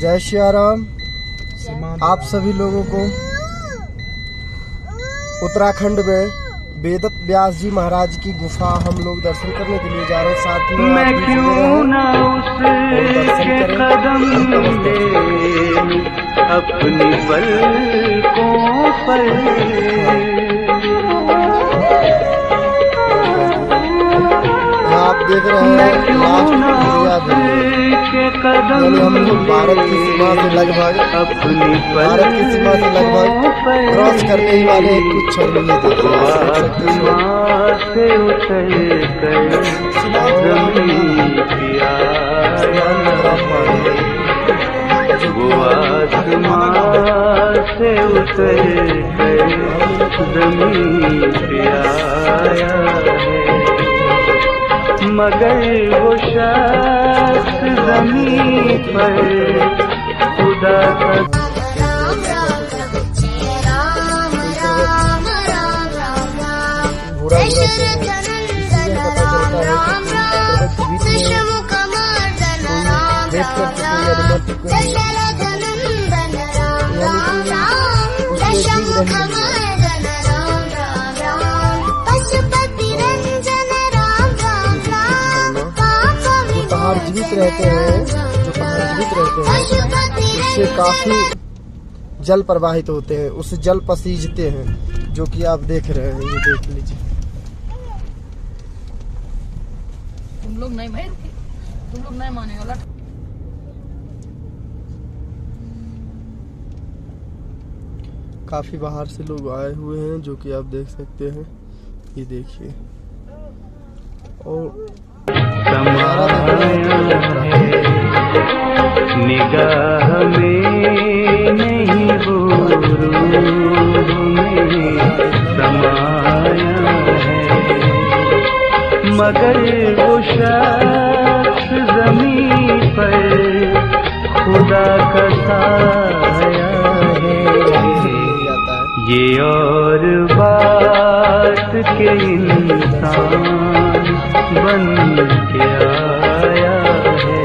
जय श्री राम। आप सभी लोगों को उत्तराखंड में वेदत व्यास जी महाराज की गुफा हम लोग दर्शन करने के लिए जा रहे हैं। साथ में मैं क्यों ना उसके कदम ले अपनी पलकों पर। आप देख रहे हैं लास्ट इंडिया यानी हम लोग भारत की सीमा से लगभग क्रॉस करने ही वाले हैं। कुछ क्षण में मगर वो शख्स ज़मीन पर खुदा का जीवित रहते हैं, जो पहाड़ जीवित रहते हैं उससे काफी जल प्रवाहित होते हैं, उससे जल पसीजते हैं, जो कि आप देख रहे हैं। ये देख लीजिए। तुम लोग नहीं भाई, तुम लोग नहीं मानेगा। काफी बाहर से लोग आए हुए हैं, जो कि आप देख सकते हैं। ये देखिए। और निगाह में नहीं वो रूह में समाया है, मगर वो शख्स ज़मीन पर खुदा का साया है। ये और बात के इंसान बन के आया है।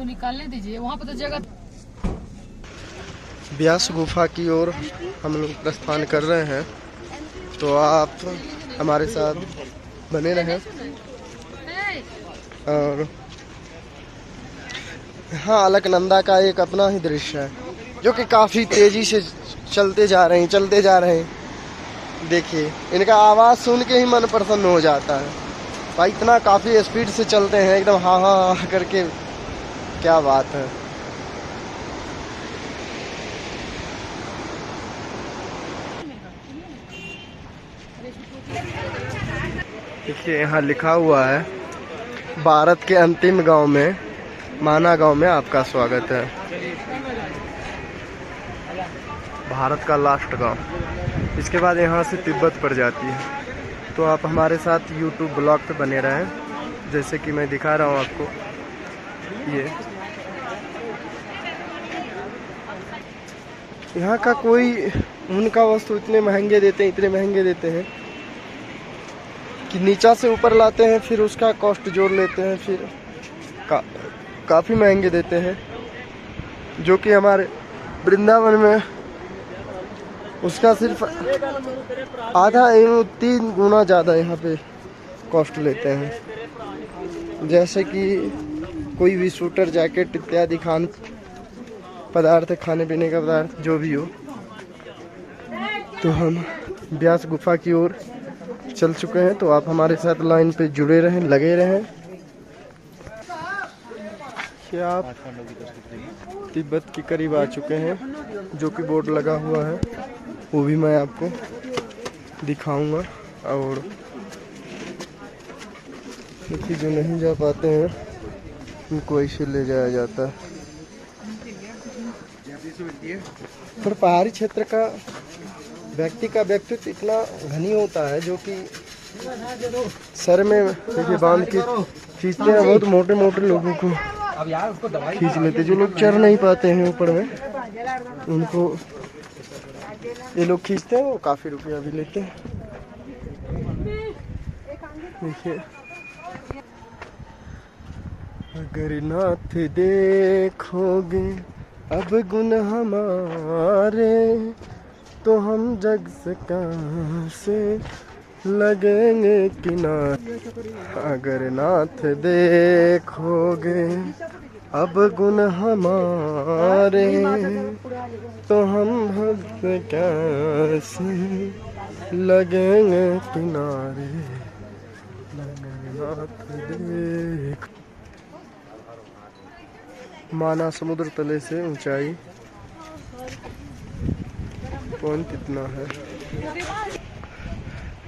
निकालने दीजिए, वहाँ पे तो जगह। व्यास गुफा की ओर हम लोग प्रस्थान कर रहे हैं, तो आप हमारे साथ बने रहें। और हाँ, अलकनंदा का एक अपना ही दृश्य है, जो कि काफ़ी तेज़ी से चलते जा रहे हैं। देखिए, इनका आवाज़ सुन के ही मन प्रसन्न हो जाता है भाई। इतना काफ़ी स्पीड से चलते हैं, एकदम हाँ हाँ हाँ करके। क्या बात है। देखिए, यहाँ लिखा हुआ है, भारत के अंतिम गांव में, माना गांव में आपका स्वागत है। भारत का लास्ट गांव। इसके बाद यहाँ से तिब्बत पड़ जाती है। तो आप हमारे साथ YouTube ब्लॉग पे बने रहें, जैसे कि मैं दिखा रहा हूँ आपको। ये यहाँ का कोई उनका वस्तु इतने महंगे देते हैं कि नीचा से ऊपर लाते हैं, फिर उसका कॉस्ट जोड़ लेते हैं, फिर काफ़ी महंगे देते हैं, जो कि हमारे वृंदावन में उसका सिर्फ आधा 3 गुना ज़्यादा यहाँ पे कॉस्ट लेते हैं। जैसे कि कोई भी स्वेटर, जैकेट इत्यादि खाने पीने का पदार्थ जो भी हो। तो हम व्यास गुफा की ओर चल चुके हैं, तो आप हमारे साथ लाइन पे जुड़े रहें, लगे रहें। क्या आप तिब्बत के करीब आ चुके हैं, जो कि बोर्ड लगा हुआ है, वो भी मैं आपको दिखाऊंगा। और क्योंकि जो नहीं जा पाते हैं उनको ऐसे ले जाया जाता है। पर पहाड़ी क्षेत्र का व्यक्ति का व्यक्तित्व इतना घनी होता है जो कि सर में देखिए बांध के खींचते हैं। बहुत मोटे मोटे लोगों को खींच लेते, जो लोग चढ़ नहीं पाते हैं ऊपर में उनको ये लोग खींचते हैं। वो काफी रुपया भी लेते हैं। देखिए, अगर नाथ देखोगे अब गुण हमारे तो हम जग से कहाँ से लगेंगे किनारे। अगर नाथ देखोगे अब गुण हमारे तो हम भक्त कैसे लगेंगे किनारे। नाथ देख माना समुद्र तले से ऊंचाई कौन कितना है।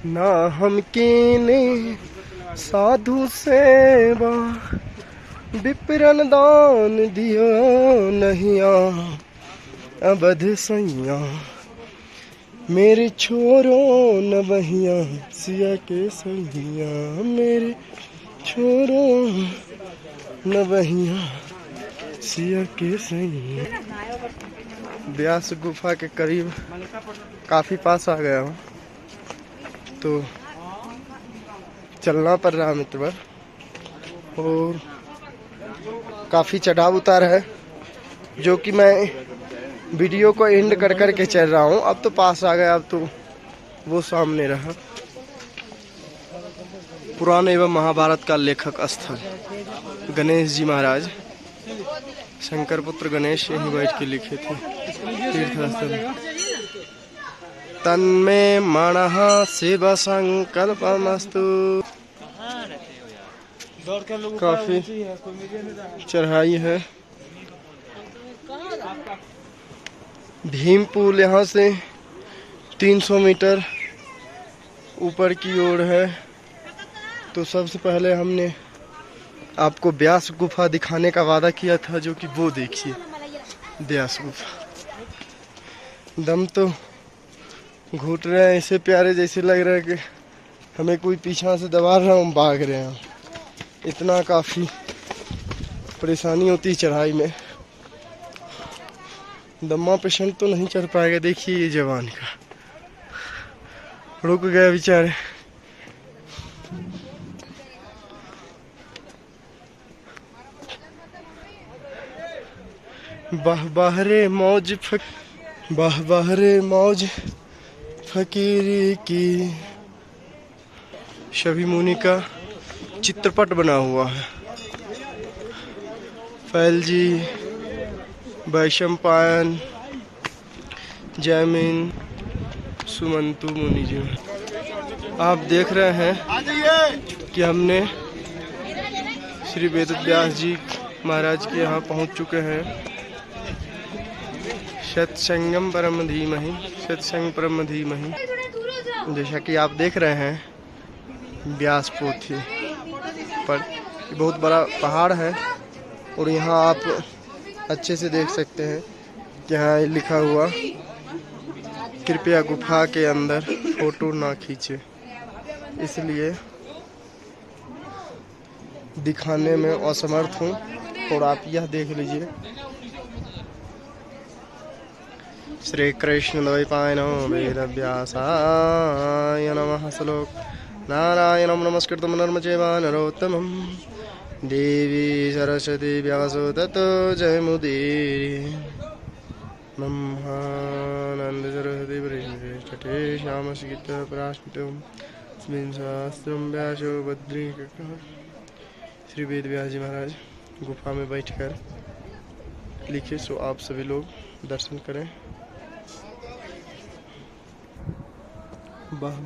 ना हम कीने साधु सेवा विप्रन दान दियो नहिया अबध सैया मेरे छोरो न बहिया सिया के सैया मेरे छोरो न बहिया सिया के सैया। ब्यास गुफा के करीब काफी पास आ गया हूँ तो चलना पड़ रहा मित्र और काफी चढ़ाव उतार है जो कि मैं वीडियो को एंड कर करके चल रहा हूँ। अब तो पास आ गया, अब तो वो सामने रहा। पुराण एवं महाभारत का लेखक स्थल गणेश जी महाराज, शंकर पुत्र गणेश यहीं बैठ के लिखे थे। तीर्थस्थल तन्मे मणः शिव संकल्पमस्तु। काफी चढ़ाई है। भीम पुल यहाँ से 300 मीटर ऊपर की ओर है। तो सबसे पहले हमने आपको ब्यास गुफा दिखाने का वादा किया था, जो कि वो देखिए ब्यास गुफा। दम तो घुट रहे हैं, ऐसे प्यारे जैसे लग रहा है कि हमें कोई पीछा से दबा रहा, हम भाग रहे हैं। इतना काफी परेशानी होती है चढ़ाई में। दम्मा पेशेंट तो नहीं चढ़ पाएगा। देखिए ये जवान का रुक गया बेचारे। बाह बहरे मौज फकीरी की। शबी मुनि का चित्रपट बना हुआ है। फैल जी, वैशंपायन, जैमिन, सुमंतु मुनि जी। आप देख रहे हैं कि हमने श्री वेद व्यास जी महाराज के यहाँ पहुँच चुके हैं। सत्संगम परम धीमहि, सत्संग परम धीमहि। जैसा कि आप देख रहे हैं व्यास पोथी पर बहुत बड़ा पहाड़ है और यहाँ आप अच्छे से देख सकते हैं कि यहाँ लिखा हुआ कृपया गुफा के अंदर फोटो ना खींचे। इसलिए दिखाने में असमर्थ हूँ और आप यह देख लीजिए। श्री कृष्ण द्वैपायनो वेद व्यासाय नमः। श्लोक नारायणं नमस्कृतं नरं चैव नरोत्तमं देवी सरस्वती व्यासो ततो जयमुदीरये। ब्रह्मानंद सरस्वती वरिष्ठे श्यामसुगीत पराश्रितं स्मिन् शास्त्रं व्यासो बद्रीकृतः। श्री वेद व्यास जी महाराज गुफा में बैठकर लिखे, सो आप सभी लोग दर्शन करें।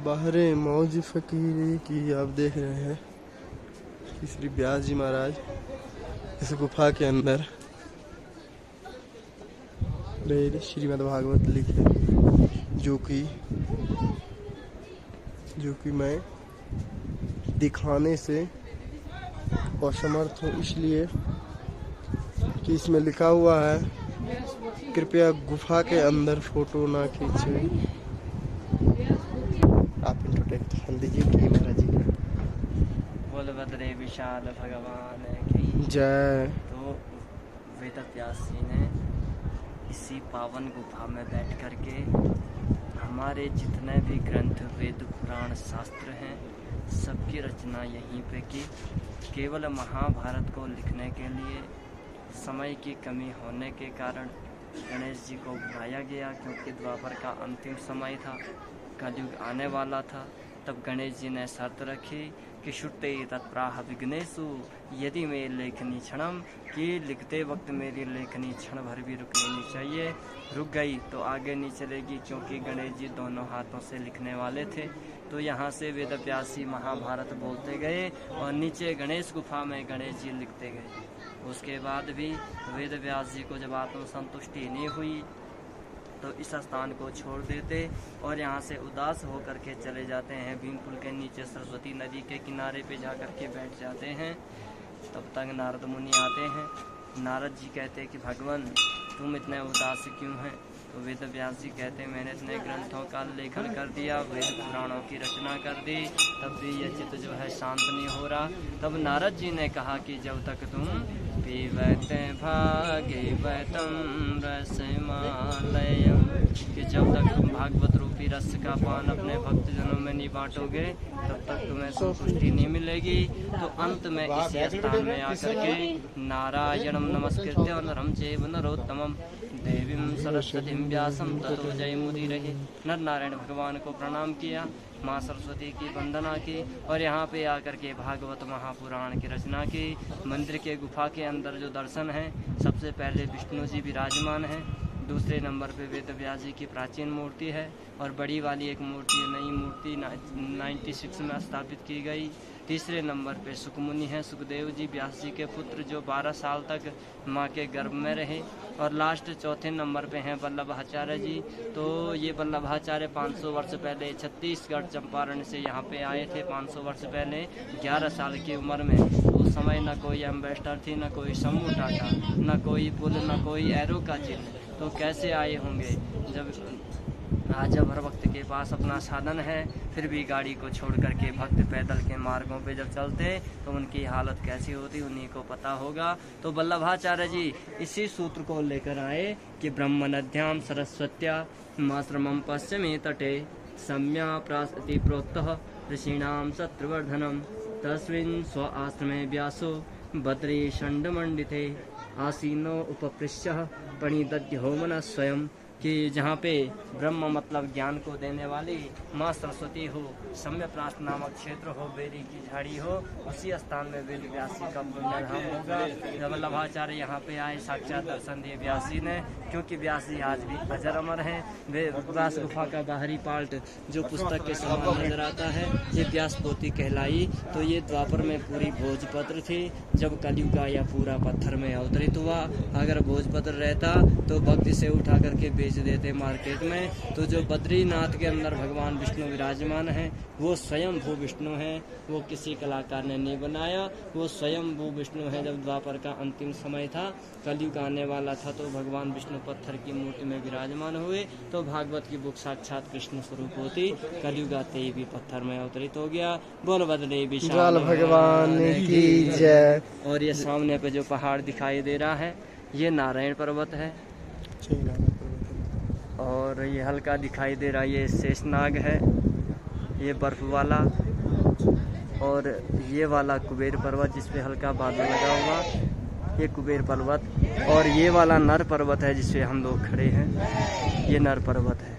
बाहरे मौज फकीरी की। आप देख रहे हैं कि श्री व्यास जी महाराज इस गुफा के अंदर श्रीमद् भागवत लिखे, जो कि मैं दिखाने से असमर्थ हूँ। इसलिए कि इसमें लिखा हुआ है कृपया गुफा के अंदर फोटो ना खींचे। आप इंट्रो ध्यान दीजिए कि महाराज जी का बोल बदरे विशाल भगवान की जय। तो वेद व्यास जी ने इसी पावन गुफा में बैठ करके हमारे जितने भी ग्रंथ वेद पुराण शास्त्र हैं सबकी रचना यहीं पे की। केवल महाभारत को लिखने के लिए समय की कमी होने के कारण गणेश जी को बुलाया गया, क्योंकि द्वापर का अंतिम समय था, कलयुग आने वाला था। तब गणेश जी ने शर्त रखी कि शुट्टे तत्प्राह विघ्नेशु यदि मे लेखनी क्षणम, कि लिखते वक्त मेरी लेखनी क्षण भर भी रुकनी नहीं चाहिए। रुक गई तो आगे नहीं चलेगी, क्योंकि गणेश जी दोनों हाथों से लिखने वाले थे। तो यहाँ से वेद व्यास जी महाभारत बोलते गए और नीचे गणेश गुफा में गणेश जी लिखते गए। उसके बाद भी वेद व्यास जी को जब आत्मसंतुष्टि नहीं हुई तो इस स्थान को छोड़ देते और यहाँ से उदास होकर के चले जाते हैं। भीम पुल के नीचे सरस्वती नदी के किनारे पे जा कर के बैठ जाते हैं। तब तक नारद मुनि आते हैं। नारद जी कहते कि भगवान तुम इतने उदास क्यों हैं? तो वेद व्यास जी कहते मैंने इतने ग्रंथों का लेखन कर दिया, वेद पुराणों की रचना कर दी, तब भी ये चित्त जो है शांत नहीं हो रहा। तब नारद जी ने कहा कि जब तक तुम पीवते भागे वैतम रसमालयम, कि जब तक तुम भागवत रूपी रस का पान अपने भक्तजनों में नहीं बांटोगे तब तक तुम्हें संतुष्टि नहीं मिलेगी। तो अंत में इसी स्थान में आकर के नारायणम नमस्कृत्य नरम चैव नरोत्तमम देवीं सरस्वतीं व्यासं ततो जयमुदीरये। नर नारायण भगवान को प्रणाम किया, माँ सरस्वती की वंदना की और यहाँ पे आकर के भागवत महापुराण की रचना की। मंदिर के गुफा के अंदर जो दर्शन है, सबसे पहले विष्णु जी विराजमान हैं, दूसरे नंबर पे वेद व्यास जी की प्राचीन मूर्ति है और बड़ी वाली एक मूर्ति नई मूर्ति 96 में स्थापित की गई। तीसरे नंबर पे सुखमुनि हैं, सुखदेव जी व्यास जी के पुत्र, जो 12 साल तक माँ के गर्भ में रहे। और लास्ट चौथे नंबर पे हैं वल्लभाचार्य जी। तो ये वल्लभाचार्य 500 वर्ष पहले छत्तीसगढ़ चंपारण से यहाँ पे आए थे। 500 वर्ष पहले 11 साल की उम्र में। उस समय न कोई एम्बेसडर थी, न कोई समूह टाटा, न कोई पुल, न कोई एरो का चिन्ह। तो कैसे आए होंगे जब आज जब हर वक्त के पास अपना साधन है, फिर भी गाड़ी को छोड़ करके भक्त पैदल के मार्गों पे जब चलते तो उनकी हालत कैसी होती उन्हीं को पता होगा। तो वल्लभाचार्य जी इसी सूत्र को लेकर आए कि ब्रह्म नद्याम सरस्वत्या माश्रमं पश्चिमे तटे सम्या प्रासति प्रोक्तः ऋषीणां शत्रुवर्धनम तस्मिन् स्व आश्रमे व्यासो बद्री षण्डमण्डिते आसीनो उपपृश्य प्रणिदध्यो मनः स्वयं, कि जहाँ पे ब्रह्म मतलब ज्ञान को देने वाली माँ सरस्वती हो, सम्यप्रास नामक क्षेत्र हो, बेरी की झाड़ी हो, उसी स्थान में वेद व्यास जी का पुण्यधाम होगा। जब वल्लभाचार्य यहाँ पे आए साक्षात दर्शन दिए व्यास जी ने, क्योंकि व्यास जी आज भी अजर अमर हैं। वे व्यास गुफा का बाहरी पार्ट जो पुस्तक के समान नजर आता है, ये व्यास पोथी कहलाई। तो ये द्वापर में पूरी भोजपत्र थी, जब कलयुग आया पूरा पत्थर में अवतरित हुआ। अगर भोजपत्र रहता तो भक्त से उठा करके बेच देते मार्केट में। तो जो बद्रीनाथ के अंदर भगवान विष्णु विराजमान हैं, वो स्वयं भू विष्णु हैं, वो किसी कलाकार ने नहीं बनाया, वो स्वयं भू विष्णु है। जब द्वापर का अंतिम समय था, कलयुग आने वाला था, तो भगवान विष्णु पत्थर की मूर्ति में विराजमान हुए। तो भागवत की बुक साक्षात कृष्ण स्वरूप होती, कलयुग आते ही भी पत्थर में अवतरित हो गया। बोल बदले विशाल भगवान की जय। और ये सामने पे जो पहाड़ दिखाई दे रहा है, ये नारायण पर्वत है। और ये हल्का दिखाई दे रहा है, ये शेषनाग है, ये बर्फ वाला। और ये वाला कुबेर पर्वत जिस पे हल्का बादल लगा हुआ, ये कुबेर पर्वत। और ये वाला नर पर्वत है जिस पे हम लोग खड़े हैं, ये नर पर्वत है।